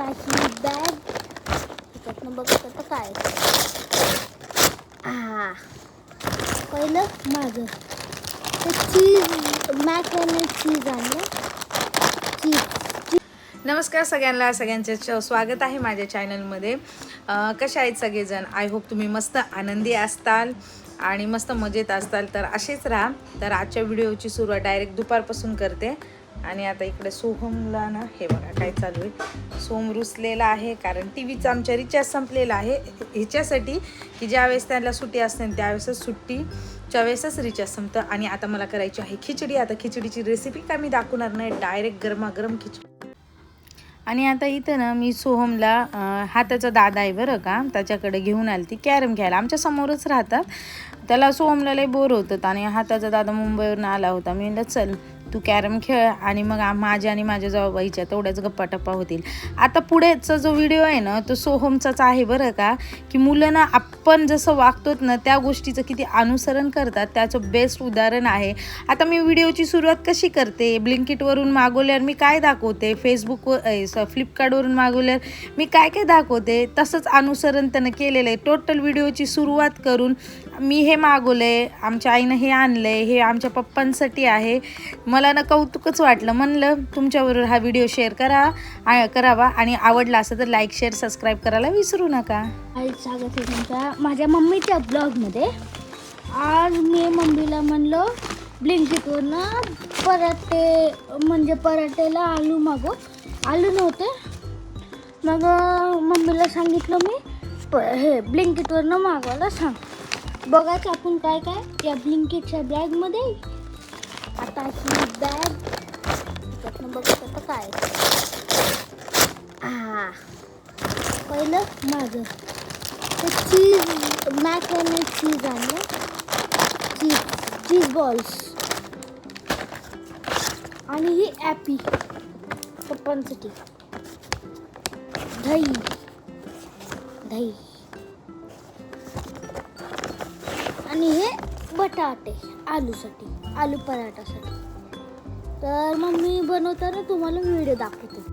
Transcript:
ही bag त्याच्यातनं बघत आता काय पहिलं माझं ते चीज मॅकॅने चीज आणलं चीज. नमस्कार सगळ्यांचे स्वागत आहे माझ्या चॅनलमध्ये. कशा आहेत सगळेजण? आय होप तुम्ही मस्त आनंदी असताल आणि मस्त मजेत असताल. तर असेच राहा. तर आजच्या व्हिडिओची सुरुवात डायरेक्ट दुपारपासून करते. आणि आता इकडे सोहमला ना हे बघा काय चालू आहे. सोहम रुसलेला आहे कारण टी व्हीचा आमच्या रिचार्ज संपलेला आहे. ह्याच्यासाठी की ज्यावेळेस त्याला सुट्टी असते त्यावेळेसच सुट्टीच्या वेळेसच रिचार्ज संपतं. आणि आता मला करायची आहे खिचडी. आता खिचडीची रेसिपी काय मी दाखवणार नाही, डायरेक्ट गरमागरम खिचडी. आणि आता इथं ना मी सोहमला हाताचा दादा आहे बरं का, त्याच्याकडे घेऊन आली ती कॅरम खेळायला. आमच्या समोरच राहतात. त्याला सोहमला लय बोर होतं आणि हाताचा दादा मुंबईवरून आला होता. मी म्हणलं चल तू कॅरम खेळ आणि मग माझ्या आणि माझ्या जावबाईच्या तेवढ्याच गप्पा टप्पा होतील. आता पुढेचा जो व्हिडिओ आहे ना तो सोहमचाच आहे बरं का, की मुलं ना आपण जसं वागतोत ना त्या गोष्टीचं किती अनुसरण करतात, त्याचं बेस्ट उदाहरण आहे. आता मी व्हिडिओची सुरुवात कशी करते, ब्लिंकिटवरून मागवल्यावर मी काय दाखवते, फ्लिपकार्टवरून मागवल्यावर मी काय काय दाखवते, तसंच अनुसरण त्यानं केलेलं आहे. टोटल व्हिडिओची सुरुवात करून मी हे मागवलं आहे, आमच्या आईनं हे आणलं आहे, हे आमच्या पप्पांसाठी आहे. मला ना कौतुकच वाटलं. म्हणलं तुमच्याबरोबर हा व्हिडिओ शेअर करावा आणि आवडला असं तर लाईक शेअर सबस्क्राईब करायला विसरू नका. स्वागत आहे तुमच्या माझ्या मम्मीच्या ब्लॉगमध्ये. आज मी मम्मीला म्हणलं ब्लिंकिटवरनं पराठेला आलू आलू नव्हते. मग मम्मीला सांगितलं मी हे ब्लिंकिटवरनं मागवायला सांग. बघायचं आपण काय काय या ब्लिंकिटच्या बॅगमध्ये. आता ही बॅग त्याच्यातनं बघत आता काय पहिलं माझं ते चीज मॅकॅने चीज आणलं चीज बॉल्स. आणि ही ॲपी पप्पांसाठी. दही आणि हे बटाटे आलू पराठासाठी. तर मग मी बनवताना तुम्हाला व्हिडिओ दाखवते.